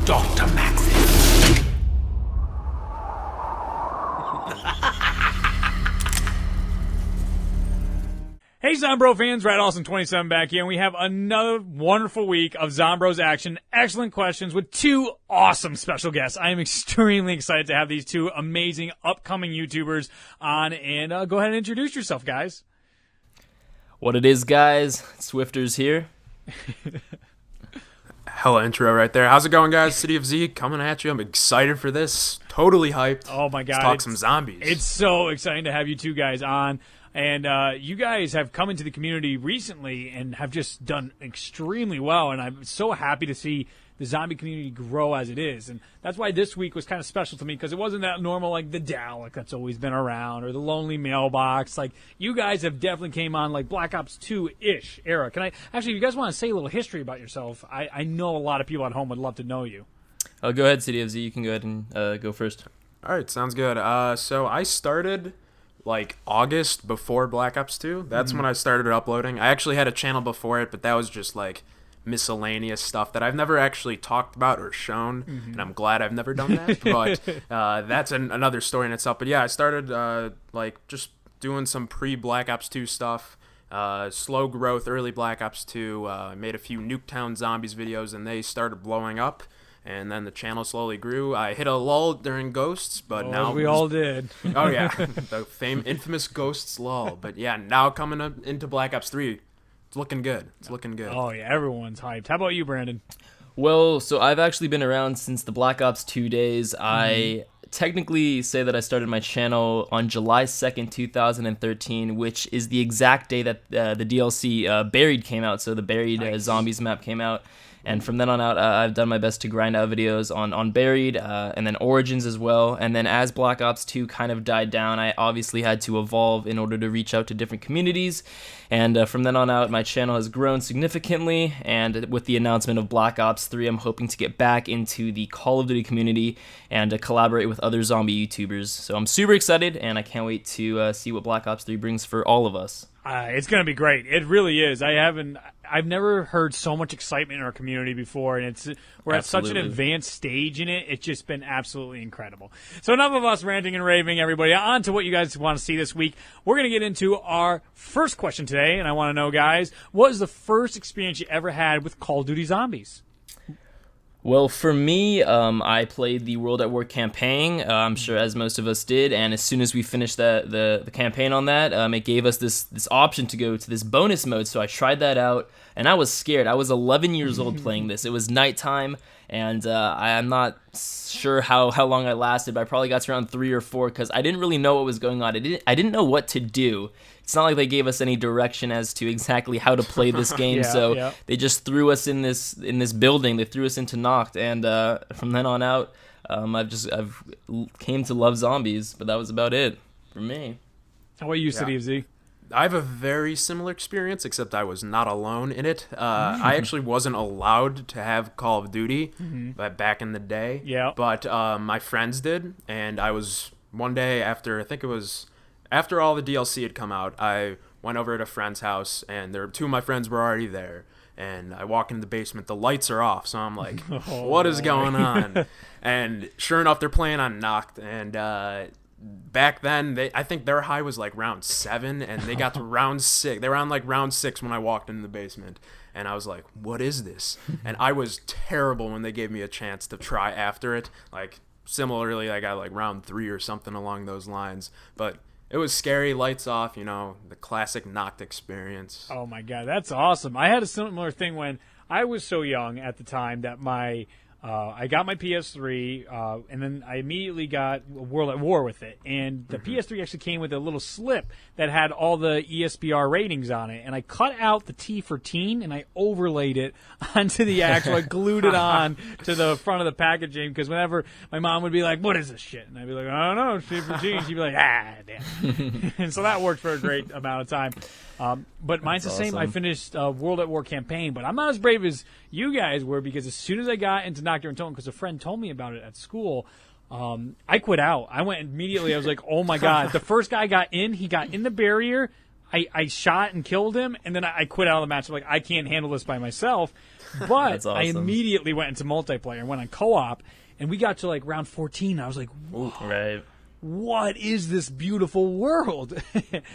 Dr. Maxis. Hey Zombro fans, RadAustin27 back here, and we have another wonderful week of Zombros action. Excellent questions with two awesome special guests. I am extremely excited to have these two amazing upcoming YouTubers on, and go ahead and introduce yourself, guys. What it is, guys? Swifterrs here. Hella intro right there. How's it going, guys? City of Z coming at you. I'm excited for this. Totally hyped. Oh my god. Let's talk some zombies. It's so exciting to have you two guys on. And you guys have come into the community recently and have just done extremely well. And I'm so happy to see the zombie community grow as it is. And that's why this week was kind of special to me, because it wasn't that normal, like the Dalek that's always been around or the Lonely Mailbox. Like, you guys have definitely came on like Black Ops 2-ish era. Can I actually, if you guys want to say a little history about yourself, I know a lot of people at home would love to know you. Go ahead, City of Z. You can go ahead and go first. All right, sounds good. So I started like August before Black Ops 2. That's when I started uploading. I actually had a channel before it, but that was just like miscellaneous stuff that I've never actually talked about or shown, and I'm glad I've never done that. But that's another story in itself. But yeah, I started like just doing some pre-Black Ops 2 stuff. Slow growth, early Black Ops 2. I made a few Nuketown Zombies videos, and they started blowing up. And then the channel slowly grew. I hit a lull during Ghosts, but now we all did. Oh yeah, the infamous Ghosts lull. But yeah, now coming up into Black Ops 3, it's looking good. It's looking good. Oh yeah, everyone's hyped. How about you, Brandon? Well, so I've actually been around since the Black Ops 2 days. I technically say that I started my channel on July 2nd, 2013, which is the exact day that the DLC Buried came out. So the Buried Zombies map came out. And from then on out, I've done my best to grind out videos on Buried, and then Origins as well. And then as Black Ops 2 kind of died down, I obviously had to evolve in order to reach out to different communities. And from then on out, my channel has grown significantly. And with the announcement of Black Ops 3, I'm hoping to get back into the Call of Duty community and collaborate with other zombie YouTubers. So I'm super excited, and I can't wait to see what Black Ops 3 brings for all of us. It's going to be great. It really is. I've never heard so much excitement in our community before, and we're at such an advanced stage in it. It's just been absolutely incredible. So enough of us ranting and raving, everybody. On to what you guys want to see this week. We're going to get into our first question today, and I want to know, guys, what is the first experience you ever had with Call of Duty Zombies? Well, for me, I played the World at War campaign, I'm sure as most of us did, and as soon as we finished the campaign on that, it gave us this option to go to this bonus mode, so I tried that out, and I was scared. I was 11 years old playing this. It was nighttime, and I'm not sure how long I lasted, but I probably got to around 3 or 4, because I didn't really know what was going on. I didn't know what to do. It's not like they gave us any direction as to exactly how to play this game, They just threw us in this building. They threw us into Noct, and from then on out, I've came to love zombies. But that was about it for me. How about you, City of Z? I have a very similar experience, except I was not alone in it. I actually wasn't allowed to have Call of Duty back in the day. Yeah. But my friends did, and I was one day after, I think it was after all the DLC had come out, I went over at a friend's house, and two of my friends were already there. And I walk into the basement, the lights are off, so I'm like, what is going on? And sure enough, they're playing on Noct, and back then, I think their high was like round 7, and they got to round 6. They were on like round 6 when I walked into the basement, and I was like, what is this? And I was terrible when they gave me a chance to try after it. Like, similarly, I got like round 3 or something along those lines, but it was scary, lights off, the classic Noct experience. Oh my god, that's awesome. I had a similar thing when I was so young at the time that I got my PS3, and then I immediately got World at War with it. And the PS3 actually came with a little slip that had all the ESPR ratings on it. And I cut out the T for teen, and I overlaid it onto the actual, I glued it on to the front of the packaging, because whenever my mom would be like, what is this shit? And I'd be like, I don't know, it's T for teen. She'd be like, damn. And so that worked for a great amount of time. But mine's the same. I finished World at War campaign, but I'm not as brave as you guys were, because as soon as I got into Nocturne Tone, because a friend told me about it at school, I quit out. I went immediately. I was like, oh my god. The first guy got in. He got in the barrier. I shot and killed him, and then I quit out of the match. I'm like, I can't handle this by myself. But That's awesome. I immediately went into multiplayer and went on co-op, and we got to like round 14. And I was like, Right. what is this beautiful world?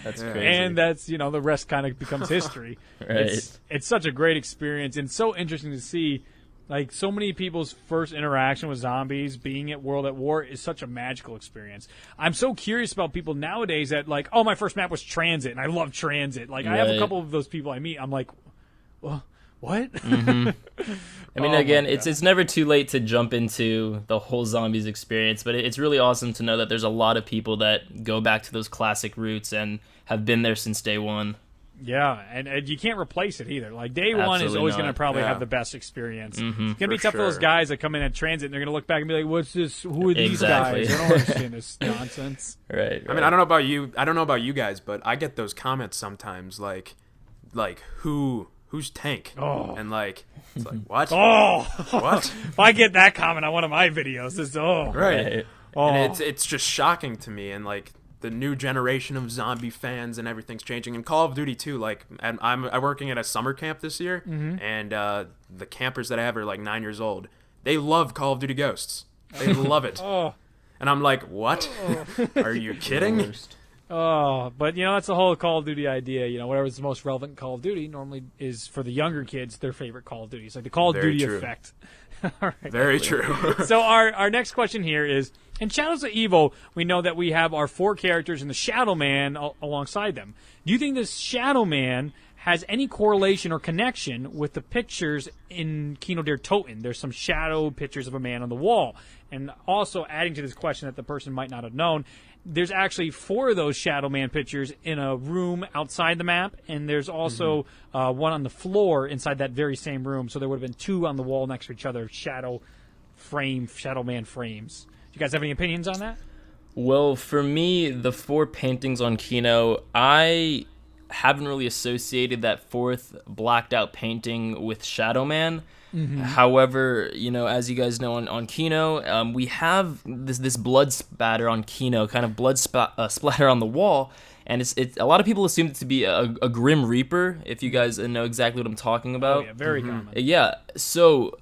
That's crazy. And that's, the rest kind of becomes history. Right. It's such a great experience, and so interesting to see. Like, so many people's first interaction with zombies, being at World at War, is such a magical experience. I'm so curious about people nowadays that, like, oh, my first map was Transit, and I love Transit. Like, I have a couple of those people I meet. I'm like, well, what? Mm-hmm. I mean, again, it's never too late to jump into the whole zombies experience, but it's really awesome to know that there's a lot of people that go back to those classic roots and have been there since day one. Yeah, and you can't replace it either. Like, day one is always going to probably have the best experience. Mm-hmm. It's going to be tough for those guys that come in at Transit, and they're going to look back and be like, what's this? Who are these guys? I don't understand this nonsense. Right. I mean, I don't know about you guys, but I get those comments sometimes, like who's Tank? Oh. And like, it's like, what? Oh, What? If I get that comment on one of my videos, it's Right. Oh. And it's just shocking to me, and like the new generation of zombie fans and everything's changing. And Call of Duty too. Like, I'm working at a summer camp this year, and the campers that I have are like 9 years old. They love Call of Duty Ghosts. They love it. And I'm like, what? Are you kidding? But that's the whole Call of Duty idea. Whatever's the most relevant Call of Duty normally is for the younger kids their favorite Call of Duty. It's like the Call of Duty effect. All right. Very true. So our next question here is, in Shadows of Evil, we know that we have our 4 characters and the Shadow Man alongside them. Do you think this Shadow Man has any correlation or connection with the pictures in Kino der Toten? There's some shadow pictures of a man on the wall. And also adding to this question that the person might not have known, there's actually 4 of those Shadow Man pictures in a room outside the map, and there's also one on the floor inside that very same room. So there would have been 2 on the wall next to each other, Shadow Man frames. Do you guys have any opinions on that? Well, for me, the 4 paintings on Kino, I haven't really associated that 4th blacked out painting with Shadow Man. Mm-hmm. However, as you guys know on Kino, we have this blood spatter on Kino, kind of blood splatter on the wall, and it's a lot of people assume it to be a Grim Reaper, if you guys know exactly what I'm talking about. Oh, yeah, very common. Yeah, so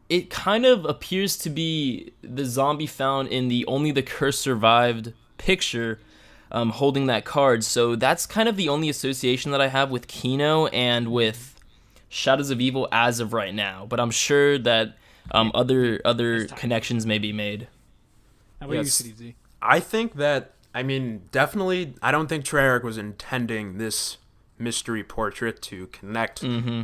it kind of appears to be the zombie found in the Only the Curse Survived picture, holding that card. So that's kind of the only association that I have with Kino and with Shadows of Evil as of right now, but I'm sure that other connections may be made. How about you, CDZ? I think that, definitely, I don't think Treyarch was intending this mystery portrait to connect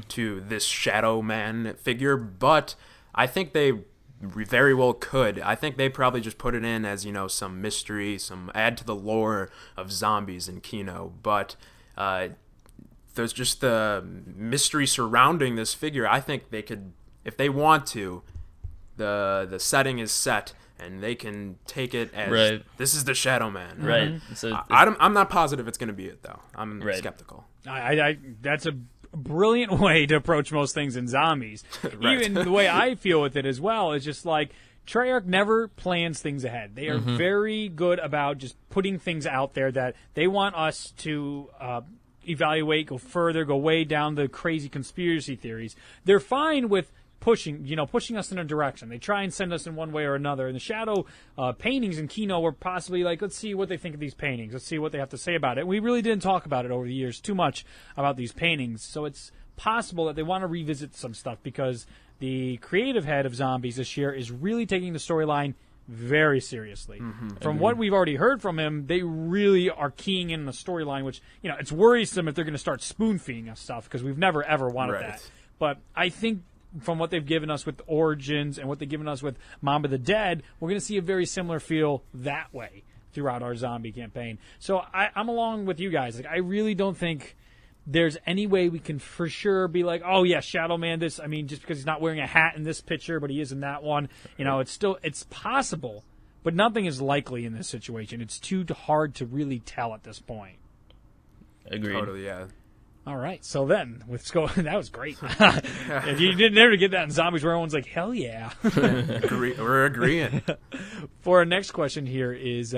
to this Shadow Man figure, but I think they very well could. I think they probably just put it in as, some mystery, some add to the lore of zombies in Kino, but there's just the mystery surrounding this figure. I think they could, if they want to, the setting is set, and they can take it as this is the Shadow Man. Right. So I'm not positive it's going to be it, though. I'm skeptical. That's a brilliant way to approach most things in zombies. Even the way I feel with it as well is just like, Treyarch never plans things ahead. They are very good about just putting things out there that they want us to evaluate, go further, go way down the crazy conspiracy theories. They're fine with pushing us in a direction. They try and send us in one way or another. And the Shadow paintings in Kino were possibly like, let's see what they think of these paintings. Let's see what they have to say about it. We really didn't talk about it over the years too much about these paintings. So it's possible that they want to revisit some stuff because the creative head of Zombies this year is really taking the storyline very seriously. From what we've already heard from him, they really are keying in the storyline, which, it's worrisome if they're going to start spoon-feeding us stuff because we've never, ever wanted that. But I think from what they've given us with Origins and what they've given us with Mamba the Dead, we're going to see a very similar feel that way throughout our zombie campaign. So I'm along with you guys. Like, I really don't think there's any way we can for sure be like, oh yeah, Shadow Man this. Just because he's not wearing a hat in this picture, but he is in that one. It's possible, but nothing is likely in this situation. It's too hard to really tell at this point. Agreed. Totally, yeah. All right, so then let's go. That was great. If you didn't ever get that in Zombies, where everyone's like, hell yeah. We're agreeing. For our next question here is,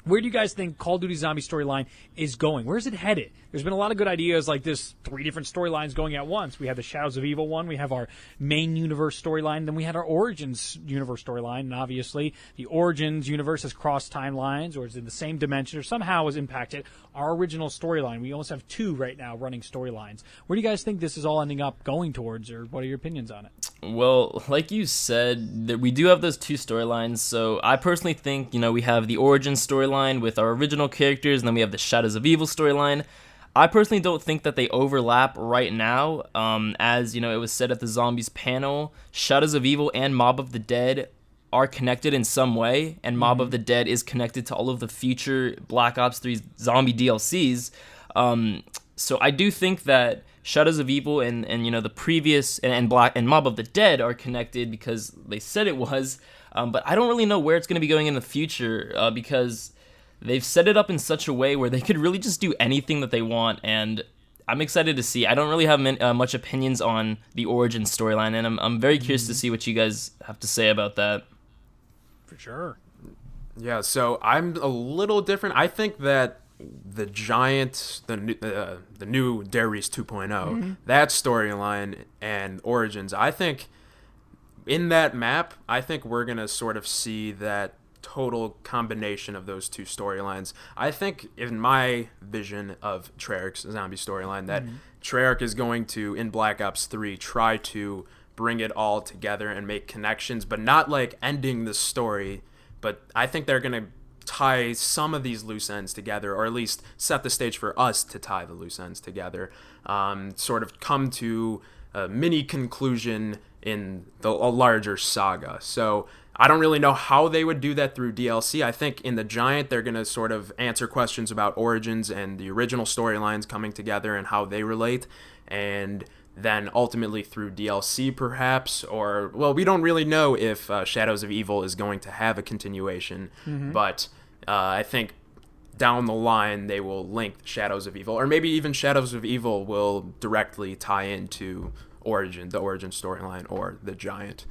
Where do you guys think Call of Duty Zombie storyline is going? Where's it headed? There's been a lot of good ideas like this, 3 different storylines going at once. We have the Shadows of Evil one, we have our main universe storyline, then we had our Origins universe storyline, and obviously the Origins universe has crossed timelines or is in the same dimension or somehow has impacted our original storyline. We almost have 2 right now running storylines. Where do you guys think this is all ending up going towards, or what are your opinions on it? Well, like you said, that we do have those 2 storylines. So I personally think, we have the Origin storyline with our original characters, and then we have the Shadows of Evil storyline. I personally don't think that they overlap right now. As, it was said at the Zombies panel, Shadows of Evil and Mob of the Dead are connected in some way, and Mob of the Dead is connected to all of the future Black Ops 3 zombie DLCs. So I do think that Shadows of Evil and the previous and Mob of the Dead are connected because they said it was, but I don't really know where it's going to be going in the future because they've set it up in such a way where they could really just do anything that they want, and I'm excited to see. I don't really have much opinions on the Origin storyline, and I'm very curious to see what you guys have to say about that. For sure. Yeah, so I'm a little different. I think that the Giant, the new Dare Reese 2.0, that storyline and Origins, I think in that map, I think we're going to sort of see that total combination of those 2 storylines. I think in my vision of Treyarch's zombie storyline that Treyarch is going to, in Black Ops 3, try to bring it all together and make connections, but not like ending the story, but I think they're going to tie some of these loose ends together, or at least set the stage for us to tie the loose ends together, sort of come to a mini conclusion in a larger saga. So I don't really know how they would do that through DLC. I think in the Giant, they're going to sort of answer questions about Origins and the original storylines coming together and how they relate, and then ultimately through DLC perhaps, or, well, we don't really know if Shadows of Evil is going to have a continuation, but I think down the line they will link Shadows of Evil, or maybe even Shadows of Evil will directly tie into the Origin storyline or the Giant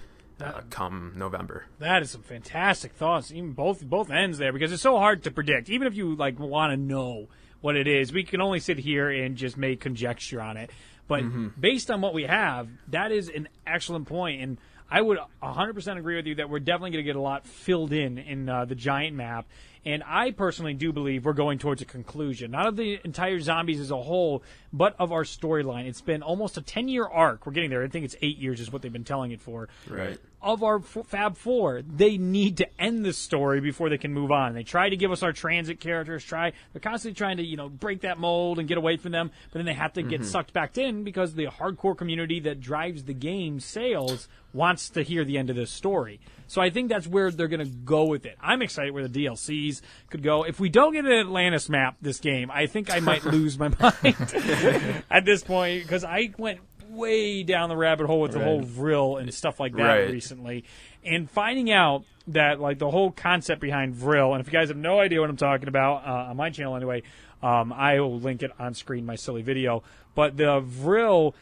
come November. That is some fantastic thoughts, even both ends there, because it's so hard to predict. Even if you want to know what it is, we can only sit here and just make conjecture on it. But based on what we have, that is an excellent point, and I would 100% agree with you that we're definitely going to get a lot filled in the Giant map. And I personally do believe we're going towards a conclusion, not of the entire Zombies as a whole, but of our storyline. It's been almost a 10-year arc. We're getting there. I think it's 8 years is what they've been telling it for. Right. Of our Fab Four, they need to end the story before they can move on. They try to give us our transit characters. They're constantly trying to, break that mold and get away from them, but then they have to get sucked back in because the hardcore community that drives the game sales wants to hear the end of this story. So I think that's where they're going to go with it. I'm excited where the DLCs could go. If we don't get an Atlantis map this game, I think I might lose my mind at this point, because I went way down the rabbit hole with the whole Vril and stuff like that recently. And finding out that, the whole concept behind Vril, and if you guys have no idea what I'm talking about, on my channel anyway, I will link it on screen, my silly video. But the Vril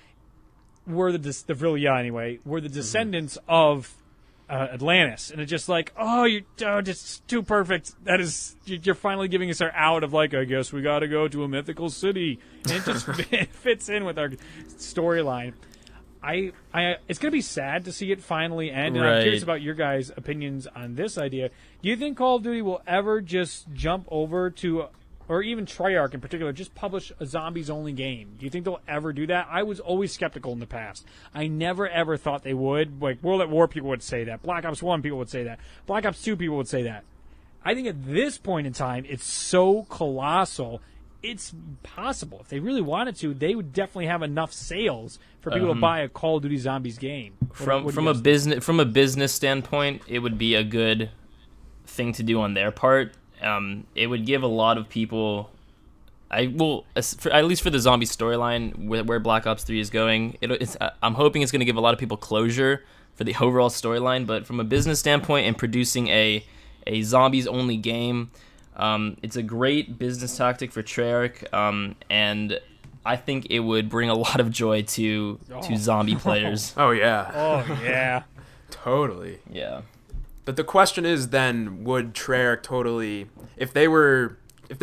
were the descendants of Atlantis, and it's just it's too perfect. That is, you're finally giving us our out of I guess we got to go to a mythical city, and it just fits in with our storyline. It's gonna be sad to see it finally end, and I'm curious about your guys' opinions on this idea. Do you think Call of Duty will ever just jump over to, or even Treyarch in particular, just publish a zombies-only game? Do you think they'll ever do that? I was always skeptical in the past. I never, ever thought they would. World at War people would say that. Black Ops 1 people would say that. Black Ops 2 people would say that. I think at this point in time, it's so colossal, it's possible. If they really wanted to, they would definitely have enough sales for people to buy a Call of Duty Zombies game. From a business standpoint, it would be a good thing to do on their part. It would give a lot of people, at least for the zombie storyline, where Black Ops 3 is going, I'm hoping it's going to give a lot of people closure for the overall storyline. But from a business standpoint and producing a zombies-only game, it's a great business tactic for Treyarch, and I think it would bring a lot of joy to zombie players. Oh, yeah. Oh, yeah. Totally. Yeah. But the question is then, would Treyarch totally, if they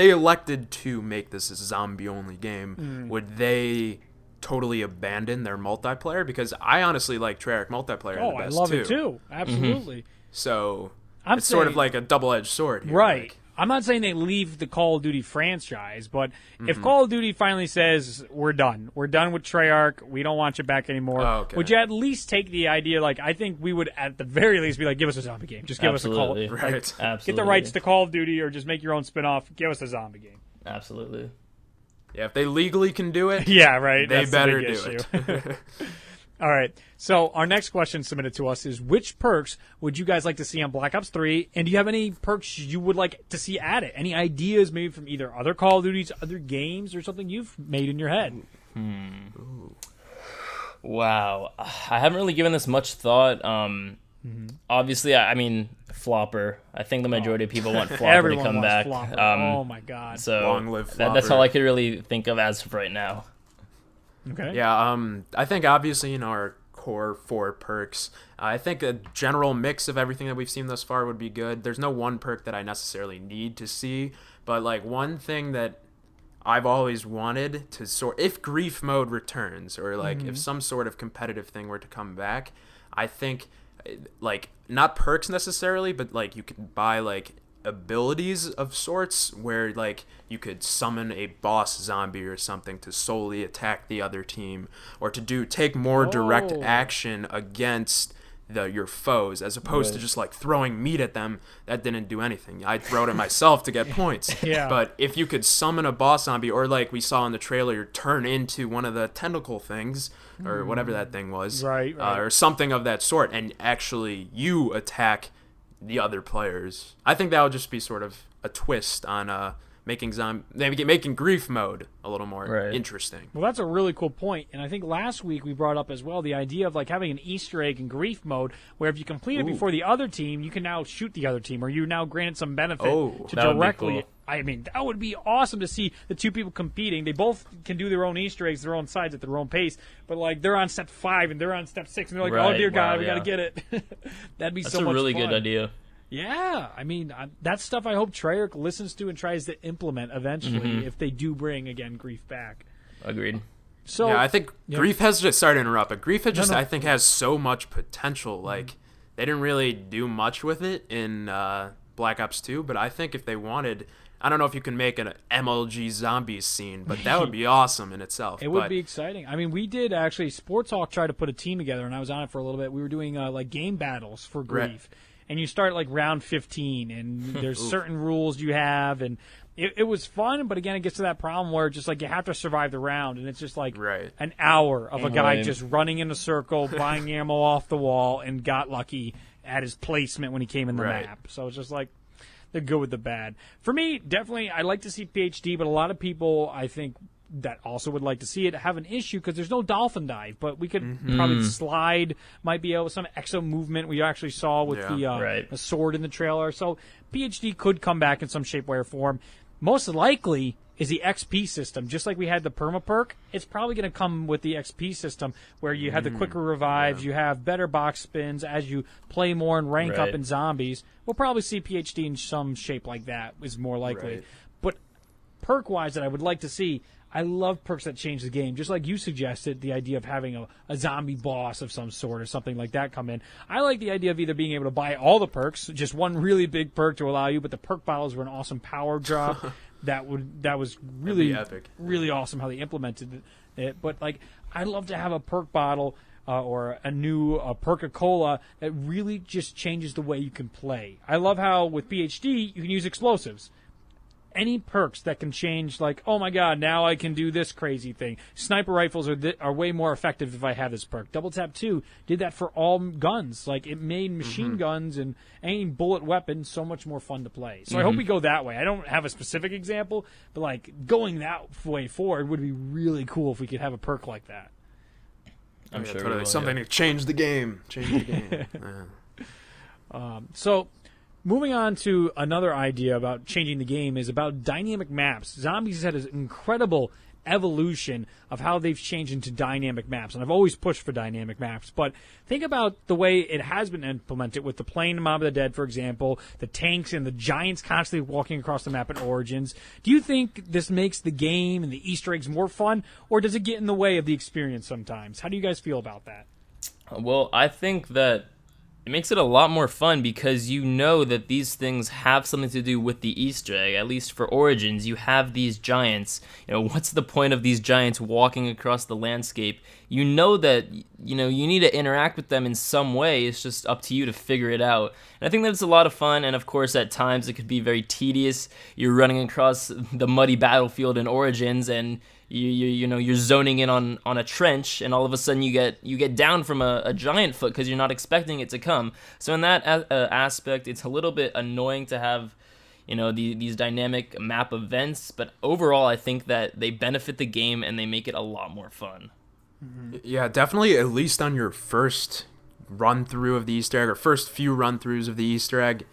elected to make this a zombie-only game, would they totally abandon their multiplayer? Because I honestly like Treyarch multiplayer the best, I love it too. Absolutely. So I'm it's saying, sort of like a double-edged sword here. Right. Like, I'm not saying they leave the Call of Duty franchise, but if Call of Duty finally says, we're done with Treyarch, we don't want you back anymore, would you at least take the idea, like, I think we would at the very least be like, give us a zombie game. Just give us a Call. Right. Absolutely. Get the rights to Call of Duty or just make your own spin-off. Give us a zombie game. Absolutely. Yeah, if they legally can do it, yeah, right. They That's better the big do issue. it. All right. So our next question submitted to us is, which perks would you guys like to see on Black Ops 3? And do you have any perks you would like to see added? Any ideas maybe from either other Call of Duties, other games, or something you've made in your head? Wow. I haven't really given this much thought. Obviously, I mean, Flopper. I think the majority of people want Flopper to come back. Flopper. Oh, my God. So Long live Flopper. that's all I could really think of as of right now. Okay. Yeah, I think obviously in our core 4 perks, I think a general mix of everything that we've seen thus far would be good. There's no one perk that I necessarily need to see, but like one thing that I've always wanted to if grief mode returns, or like if some sort of competitive thing were to come back, I think like not perks necessarily, but like you could buy like abilities of sorts where like you could summon a boss zombie or something to solely attack the other team, or to take more direct action against your foes, as opposed to just like throwing meat at them. That didn't do anything. I'd throw it at myself to get points. Yeah. But if you could summon a boss zombie, or like we saw in the trailer, turn into one of the tentacle things or whatever that thing was, Right. or something of that sort, and actually you attack the other players, I think that would just be sort of a twist on making grief mode a little more interesting. Well, that's a really cool point, and I think last week we brought up as well the idea of like having an Easter egg in grief mode, where if you complete it before the other team, you can now shoot the other team, or you now granted some benefit to directly. Cool. I mean, that would be awesome to see the two people competing. They both can do their own Easter eggs, their own sides at their own pace, but like they're on step 5 and they're on step 6, and they're like, oh dear God, we got to get it. That'd be so much fun. That's a really good idea. Yeah, I mean, that's stuff I hope Treyarch listens to and tries to implement eventually if they do bring, again, grief back. Agreed. So yeah, I think grief has just, sorry to interrupt, but grief has just, I think, has so much potential. Like, they didn't really do much with it in Black Ops 2, but I think if they wanted, I don't know if you can make an MLG zombies scene, but that would be awesome in itself. It would be exciting. I mean, we did actually, Sports Hawk tried to put a team together, and I was on it for a little bit. We were doing like game battles for grief. And you start like round 15, and there's certain rules you have, and it was fun, but again, it gets to that problem where just like you have to survive the round, and it's just like an hour of a guy just running in a circle, buying ammo off the wall, and got lucky at his placement when he came in the map. So it's just like the good with the bad. For me, definitely, I'd like to see PhD, but a lot of people, I think, that also would like to see it have an issue because there's no dolphin dive, but we could probably slide, might be able some exo movement we actually saw with the sword in the trailer. So PhD could come back in some shape, way, or form. Most likely is the XP system. Just like we had the perma perk, it's probably going to come with the XP system where you have the quicker revives, you have better box spins as you play more and rank up in zombies. We'll probably see PhD in some shape like that is more likely. But perk-wise that I would like to see, I love perks that change the game. Just like you suggested, the idea of having a zombie boss of some sort or something like that come in. I like the idea of either being able to buy all the perks, just one really big perk to allow you, but the perk bottles were an awesome power drop. That was really epic. Really awesome how they implemented it. But like, I'd love to have a perk bottle or a new Perca-Cola that really just changes the way you can play. I love how with PhD you can use explosives. Any perks that can change, like, oh my god, now I can do this crazy thing. Sniper rifles are way more effective if I have this perk. Double Tap 2 did that for all guns. Like, it made machine guns and any bullet weapon so much more fun to play. So I hope we go that way. I don't have a specific example, but like going that way forward would be really cool if we could have a perk like that. I'm sure totally something to change the game. So moving on to another idea about changing the game is about dynamic maps. Zombies had an incredible evolution of how they've changed into dynamic maps. And I've always pushed for dynamic maps. But think about the way it has been implemented with the plane Mob of the Dead, for example, the tanks and the giants constantly walking across the map in Origins. Do you think this makes the game and the Easter eggs more fun, or does it get in the way of the experience sometimes? How do you guys feel about that? Well, I think that it makes it a lot more fun because you know that these things have something to do with the Easter egg. At least for Origins, you have these giants. What's the point of these giants walking across the landscape? You know that, you need to interact with them in some way. It's just up to you to figure it out. And I think that it's a lot of fun, and of course at times it could be very tedious. You're running across the muddy battlefield in Origins, and you're zoning in on a trench, and all of a sudden you get down from a giant foot because you're not expecting it to come. So in that aspect, it's a little bit annoying to have these dynamic map events, but overall I think that they benefit the game and they make it a lot more fun. Mm-hmm. Yeah, definitely. At least on your first run through of the Easter egg, or first few run throughs of the Easter egg,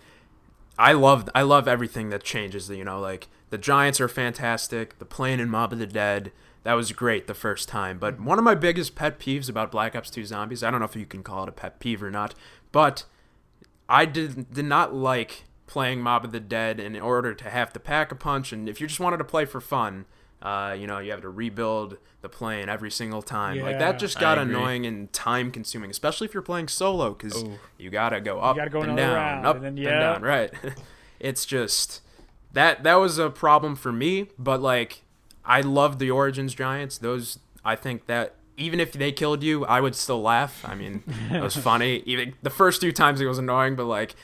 I love everything that changes. Like the giants are fantastic. The plane in Mob of the Dead, that was great the first time. But one of my biggest pet peeves about Black Ops 2 Zombies, I don't know if you can call it a pet peeve or not, but I did not like playing Mob of the Dead in order to have to pack a punch. And if you just wanted to play for fun, you have to rebuild the plane every single time. Yeah, like that just got annoying and time consuming, especially if you're playing solo, because you gotta go up and down, up and down. Right. It's just that was a problem for me. But like, I love the Origins giants. Those, I think that even if they killed you, I would still laugh. I mean, it was funny. Even the first 2 times it was annoying, but like,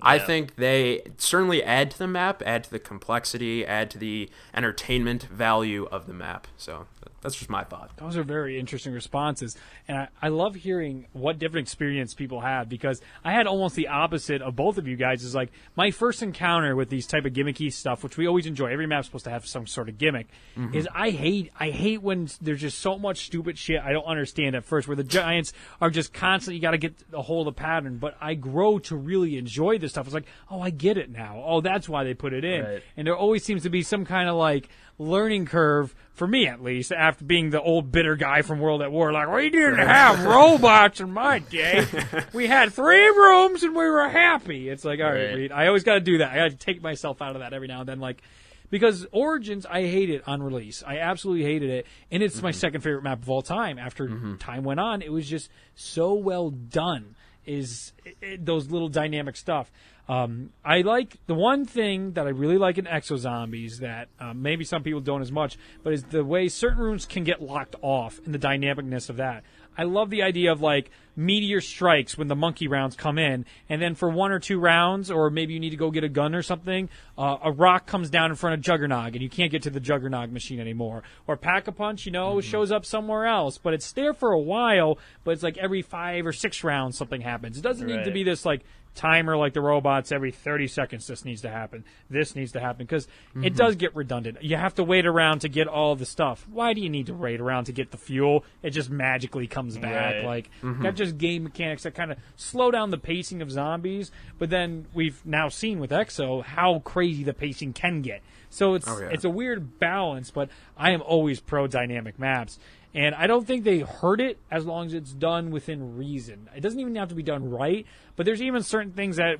I think they certainly add to the map, add to the complexity, add to the entertainment value of the map. So that's just my thought. Those are very interesting responses. And I love hearing what different experience people have, because I had almost the opposite of both of you guys. Is like my first encounter with these type of gimmicky stuff, which we always enjoy. Every map's supposed to have some sort of gimmick. Mm-hmm. Is I hate when there's just so much stupid shit I don't understand at first, where the giants are just constantly, you got to get a hold of the pattern. But I grow to really enjoy this stuff. It's like, oh, I get it now. Oh, that's why they put it in. Right. And there always seems to be some kind of like learning curve, for me at least, after being the old bitter guy from World at War. Like, we didn't have robots in my day. We had 3 rooms and we were happy. It's like, all right, Reed, I always got to do that. I got to take myself out of that every now and then. Like, because Origins, I hate it on release. I absolutely hated it. And it's my second favorite map of all time. After time went on, it was just so well done. Those little dynamic stuff. I like the one thing that I really like in Exo Zombies that maybe some people don't as much, but is the way certain rooms can get locked off and the dynamicness of that. I love the idea of like meteor strikes when the monkey rounds come in, and then for 1 or 2 rounds, or maybe you need to go get a gun or something, a rock comes down in front of Juggernog and you can't get to the Juggernog machine anymore. Or Pack-a-Punch, shows up somewhere else, but it's there for a while, but it's like every 5 or 6 rounds something happens. It doesn't need to be this like timer like the robots. Every 30 seconds this needs to happen, because it does get redundant. You have to wait around to get all the stuff. Why do you need to wait around to get the fuel? It just magically comes back. Like that's just game mechanics that kind of slow down the pacing of Zombies. But then we've now seen with Exo how crazy the pacing can get. So it's a weird balance, but I am always pro dynamic maps. And I don't think they hurt it as long as it's done within reason. It doesn't even have to be done right, but there's even certain things that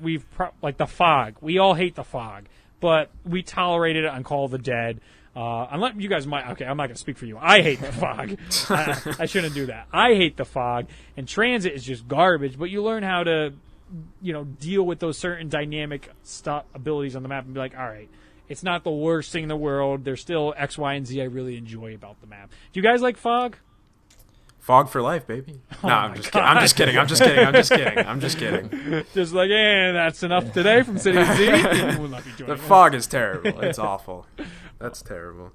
like the fog. We all hate the fog, but we tolerated it on Call of the Dead. Unless you guys might, okay, I'm not going to speak for you. I hate the fog. I shouldn't do that. I hate the fog, and transit is just garbage, but you learn how to, deal with those certain dynamic abilities on the map and be like, all right, it's not the worst thing in the world. There's still X, Y, and Z I really enjoy about the map. Do you guys like fog? Fog for life, baby. Oh no, I'm just kidding. I'm just kidding. Just like, that's enough today from City of Z. We'll not be joining the fog is terrible. It's awful. That's terrible.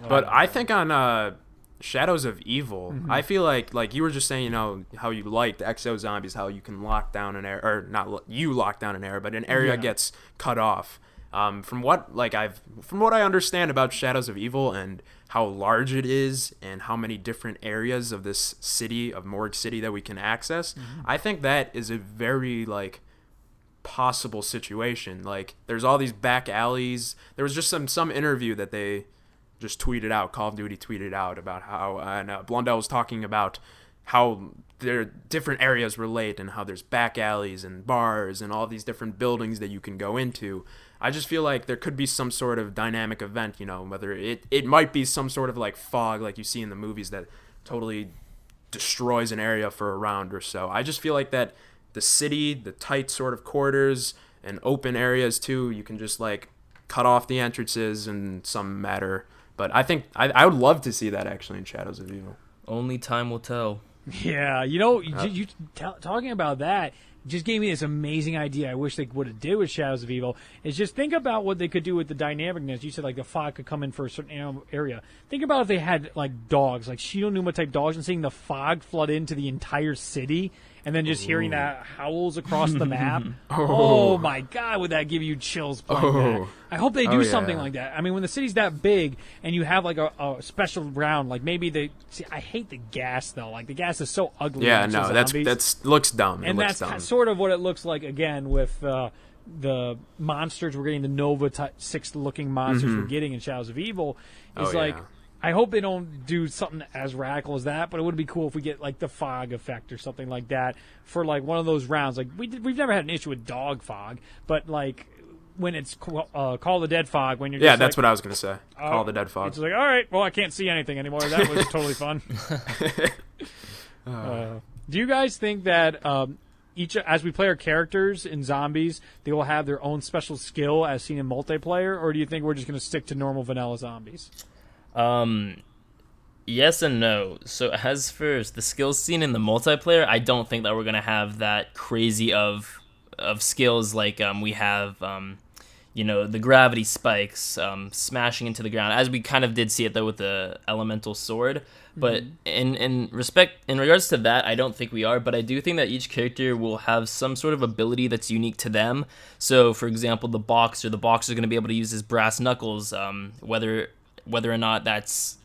But I think on Shadows of Evil, I feel like you were just saying, how you liked Exo Zombies, how you can lock down an area, or not you lock down an area, but an area gets cut off. From what I understand about Shadows of Evil and how large it is and how many different areas of this city, of Morgue City, that we can access, I think that is a very possible situation. Like, there's all these back alleys. There was just some interview that they just tweeted out, Call of Duty tweeted out about how, and Blundell was talking about how their different areas relate and how there's back alleys and bars and all these different buildings that you can go into. I just feel like there could be some sort of dynamic event, whether it might be some sort of like fog like you see in the movies that totally destroys an area for a round or so. I just feel like that the city, the tight sort of corridors and open areas too, you can just like cut off the entrances in some matter. But I think I would love to see that actually in Shadows of Evil. Only time will tell. Yeah, talking about that just gave me this amazing idea. I wish they would have did with Shadows of Evil. Is just think about what they could do with the dynamicness. You said like the fog could come in for a certain area. Think about if they had like dogs, like Shido Numa type dogs, and seeing the fog flood into the entire city, and then just hearing that howls across the map. Oh my God, would that give you chills playing that? I hope they do something like that. I mean, when the city's that big and you have like a special round, like maybe I hate the gas though. Like the gas is so ugly. Yeah, no, that's looks dumb. And that's sort of what it looks like again with the monsters we're getting, the Nova 6 looking monsters we're getting in Shadows of Evil. Is I hope they don't do something as radical as that, but it would be cool if we get like the fog effect or something like that for like one of those rounds. Like we've never had an issue with dog fog, but like when it's Call the Dead fog, when you're just that's what I was gonna say. Call the Dead fog. It's like, all right, well I can't see anything anymore. That was totally fun. Do you guys think that as we play our characters in zombies, they will have their own special skill as seen in multiplayer, or do you think we're just going to stick to normal vanilla zombies? Yes and no. So as for the skills seen in the multiplayer, I don't think that we're gonna have that crazy of skills like we have the gravity spikes smashing into the ground, as we kind of did see it though with the elemental sword. But in regards to that, I don't think we are, but I do think that each character will have some sort of ability that's unique to them. So for example, the boxer is going to be able to use his brass knuckles, whether or not that's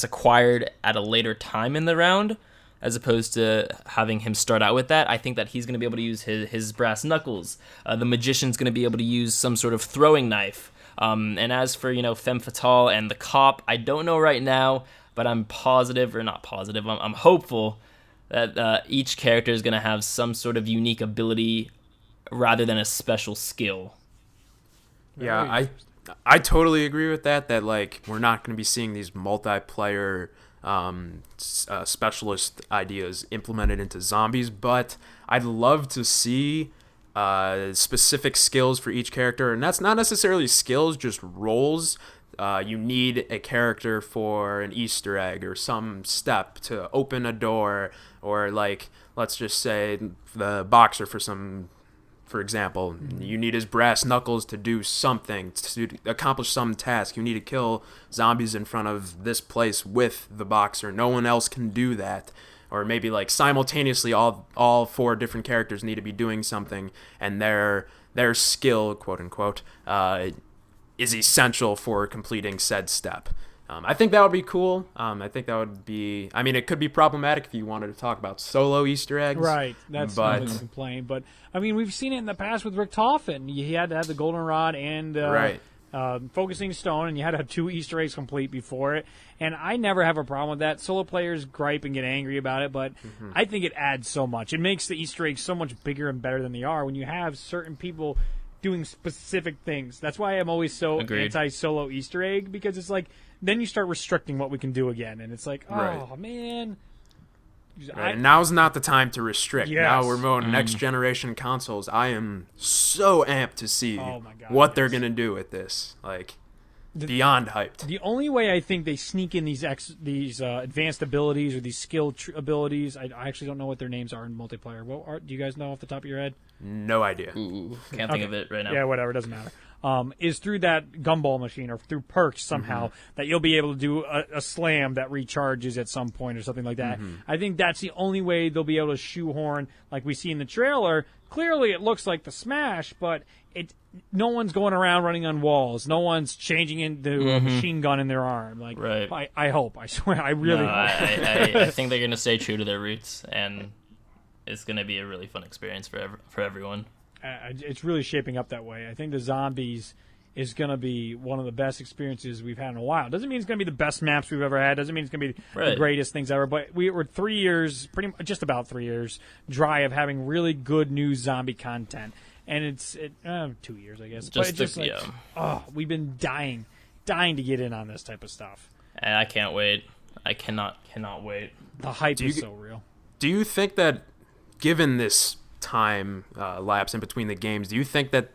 acquired at a later time in the round, as opposed to having him start out with that. I think that he's going to be able to use his brass knuckles. The magician's going to be able to use some sort of throwing knife. And as for, Femme Fatale and the cop, I don't know right now, but I'm positive, or not positive, I'm hopeful that each character is going to have some sort of unique ability rather than a special skill. Yeah, I totally agree with that like we're not going to be seeing these multiplayer specialist ideas implemented into zombies, but I'd love to see specific skills for each character, and that's not necessarily skills, just roles. You need a character for an Easter egg or some step to open a door, or like let's just say the boxer for example, you need his brass knuckles to do something, to accomplish some task. You need to kill zombies in front of this place with the boxer. No one else can do that. Or maybe like simultaneously all 4 different characters need to be doing something, and their skill, quote unquote, is essential for completing said step. I think that would be cool. I think that would be... I mean, it could be problematic if you wanted to talk about solo Easter eggs. Right. That's nothing to complain. But, I mean, we've seen it in the past with Rick Toffin. He had to have the goldenrod and focusing stone, and you had to have 2 Easter eggs complete before it. And I never have a problem with that. Solo players gripe and get angry about it, but I think it adds so much. It makes the Easter eggs so much bigger and better than they are when you have certain people doing specific things. That's why I'm always so anti-solo Easter egg, because it's like, then you start restricting what we can do again, and it's like, man. Right. And now's not the time to restrict. Yes. Now we're moving next generation consoles. I am so amped to see what they're gonna do with this. Like, beyond hyped. The only way I think they sneak in these advanced abilities or these skill abilities, I actually don't know what their names are in multiplayer. Do you guys know off the top of your head? No idea. Ooh, can't think of it right now. Yeah, whatever, it doesn't matter. Is through that gumball machine or through perks somehow that you'll be able to do a slam that recharges at some point or something like that. I think that's the only way they'll be able to shoehorn, like we see in the trailer. Clearly it looks like the Smash, but no one's going around running on walls. No one's changing into a machine gun in their arm. Like, right. I hope. I swear. I really hope. I think they're going to stay true to their roots, and it's going to be a really fun experience for everyone. It's really shaping up that way. I think the zombies is going to be one of the best experiences we've had in a while. Doesn't mean it's going to be the best maps we've ever had. Doesn't mean it's going to be the greatest things ever. But we were 3 years, just about 3 years, dry of having really good new zombie content. And it's 2 years, I guess. But it's just we've been dying to get in on this type of stuff. And I can't wait. I cannot wait. The hype is so real. Do you think that, given this time lapse in between the games, do you think that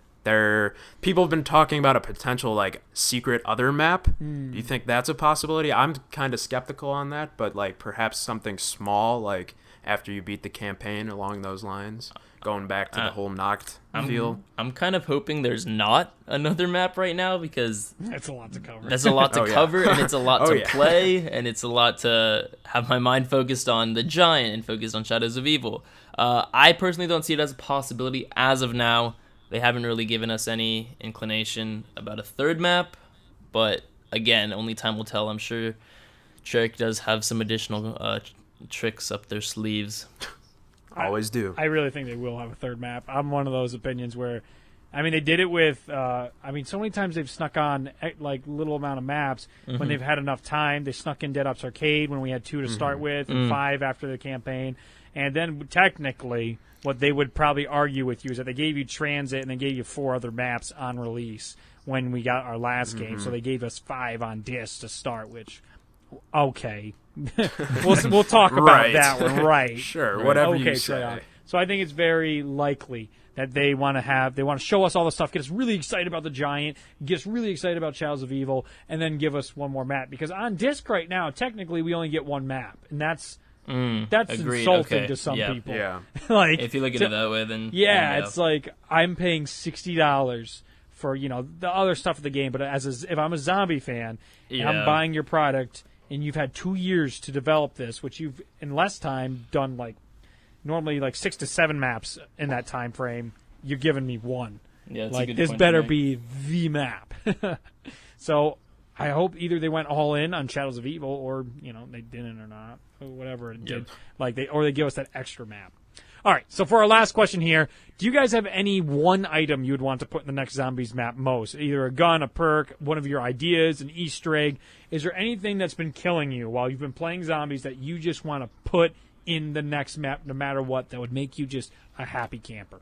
people have been talking about a potential like secret other map? Do you think that's a possibility? I'm kind of skeptical on that, but like perhaps something small, like after you beat the campaign, along those lines, going back to the whole knocked feel. I'm kind of hoping there's not another map right now, because that's a lot to cover. That's a lot to cover, and it's a lot to play, and it's a lot to have my mind focused on the Giant and focused on Shadows of Evil. I personally don't see it as a possibility as of now. They haven't really given us any inclination about a third map, but again, only time will tell. I'm sure Treyarch does have some additional tricks up their sleeves. Always do. I really think they will have a third map. I'm one of those opinions where, I mean, they did it with, so many times they've snuck on like little amount of maps when they've had enough time. They snuck in Dead Ops Arcade when we had 2 to start with and 5 after the campaign. And then technically, what they would probably argue with you is that they gave you Transit and they gave you 4 other maps on release when we got our last game. So they gave us 5 on disc to start, which, okay. we'll talk about that one, right? Sure, whatever you say. Trey. So I think it's very likely that they want to show us all the stuff, get us really excited about the Giant, get us really excited about Shadows of Evil, and then give us one more map. Because on disc right now, technically, we only get one map, and that's insulting to some people. Yeah. Like, if you look at it that way, then it's like I'm paying $60 for the other stuff of the game, but if I'm a zombie fan and I'm buying your product and you've had 2 years to develop this, which you've in less time done normally 6 to 7 maps in that time frame, you're giving me one. Yeah, this better be the map. So I hope either they went all in on Shadows of Evil, or they didn't or not, or whatever it did. Or they give us that extra map. All right. So for our last question here, do you guys have any one item you would want to put in the next Zombies map most? Either a gun, a perk, one of your ideas, an Easter egg. Is there anything that's been killing you while you've been playing Zombies that you just want to put in the next map, no matter what, that would make you just a happy camper?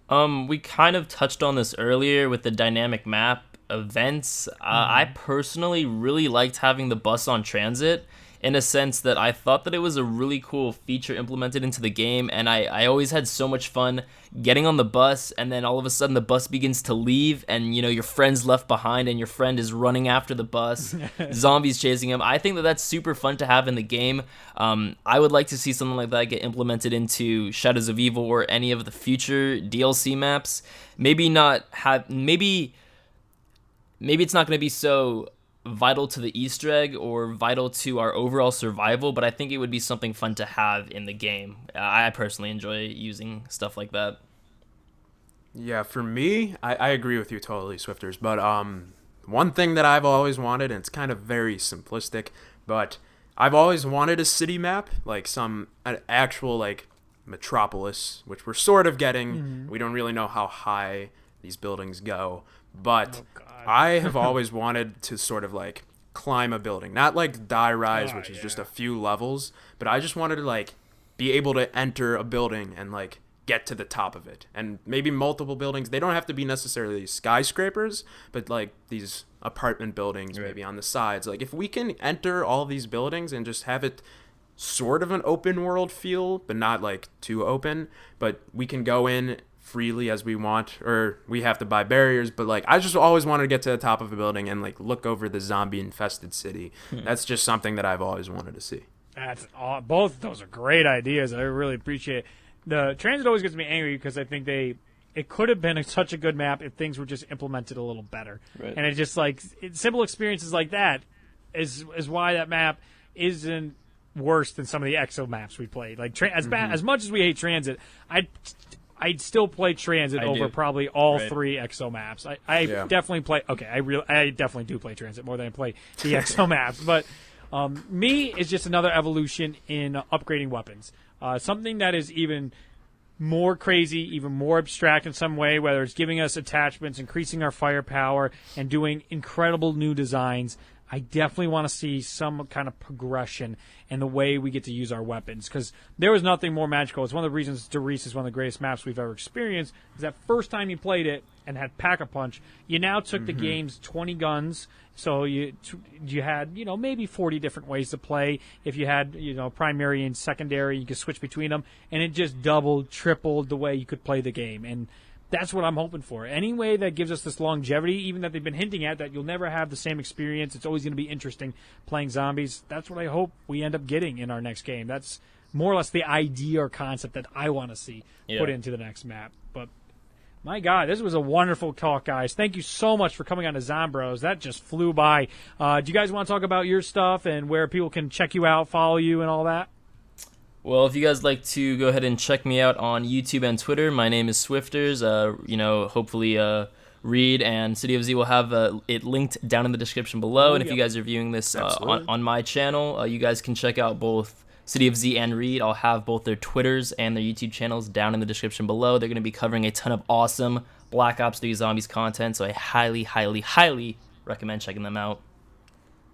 We kind of touched on this earlier with the dynamic map events. I personally really liked having the bus on transit, in a sense that I thought that it was a really cool feature implemented into the game, and I always had so much fun getting on the bus, and then all of a sudden the bus begins to leave, and your friend's left behind, and your friend is running after the bus, zombies chasing him. I think that that's super fun to have in the game. I would like to see something like that get implemented into Shadows of Evil or any of the future DLC maps. Maybe it's not going to be so vital to the Easter egg or vital to our overall survival, but I think it would be something fun to have in the game. I personally enjoy using stuff like that. Yeah, for me, I agree with you totally, Swifterrs. But one thing that I've always wanted, and it's kind of very simplistic, but I've always wanted a city map, like an actual metropolis, which we're sort of getting. We don't really know how high these buildings go, but I have always wanted to sort of climb a building, not die rise, which is just a few levels, but I just wanted to be able to enter a building and get to the top of it, and maybe multiple buildings. They don't have to be necessarily skyscrapers, but these apartment buildings maybe on the sides. If we can enter all these buildings and just have it sort of an open world feel, but not too open, but we can go in freely as we want, or we have to buy barriers, but I just always wanted to get to the top of a building and look over the zombie infested city. That's just something that I've always wanted to see. Both of those are great ideas. I really appreciate it. The transit always gets me angry because I think it could have been such a good map if things were just implemented a little better. Right. And it just simple experiences like that is why that map isn't worse than some of the EXO maps we played. As much as we hate transit, I'd still play Transit over probably all 3 EXO maps. I definitely play. Okay, I definitely do play Transit more than I play the EXO maps. But me is just another evolution in upgrading weapons. Something that is even more crazy, even more abstract in some way, whether it's giving us attachments, increasing our firepower, and doing incredible new designs. I definitely want to see some kind of progression in the way we get to use our weapons, because there was nothing more magical. It's one of the reasons Doris is one of the greatest maps we've ever experienced, is that first time you played it and had Pack-a-Punch, you now took the game's 20 guns, so you had, maybe 40 different ways to play. If you had, primary and secondary, you could switch between them, and it just doubled, tripled the way you could play the game. And that's what I'm hoping for. Any way that gives us this longevity, even that they've been hinting at, that you'll never have the same experience, it's always going to be interesting playing zombies, that's what I hope we end up getting in our next game. That's more or less the idea or concept that I want to see put into the next map. But my God, this was a wonderful talk, guys. Thank you so much for coming on to Zombros. That just flew by. Do you guys want to talk about your stuff and where people can check you out, follow you, and all that? Well, if you guys like to go ahead and check me out on YouTube and Twitter, my name is Swifterrs. Hopefully Reed and City of Z will have it linked down in the description below. And if you guys are viewing this on my channel, you guys can check out both City of Z and Reed. I'll have both their Twitters and their YouTube channels down in the description below. They're going to be covering a ton of awesome Black Ops 3 Zombies content, so I highly, highly, highly recommend checking them out.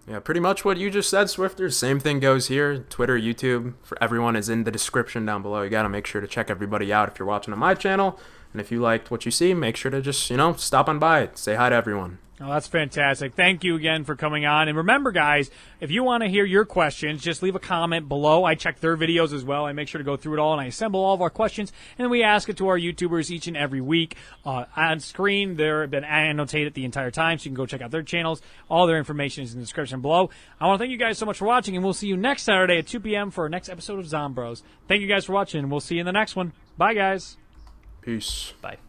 Yeah, pretty much what you just said, Swifter. Same thing goes here. Twitter, YouTube, for everyone is in the description down below. You got to make sure to check everybody out if you're watching on my channel. And if you liked what you see, make sure to just, stop on by. Say hi to everyone. Oh, that's fantastic. Thank you again for coming on. And remember, guys, if you want to hear your questions, just leave a comment below. I check their videos as well. I make sure to go through it all, and I assemble all of our questions, and then we ask it to our YouTubers each and every week. On screen, they've been annotated the entire time, so you can go check out their channels. All their information is in the description below. I want to thank you guys so much for watching, and we'll see you next Saturday at 2 p.m. for our next episode of Zombros. Thank you guys for watching, and we'll see you in the next one. Bye, guys. Peace. Bye.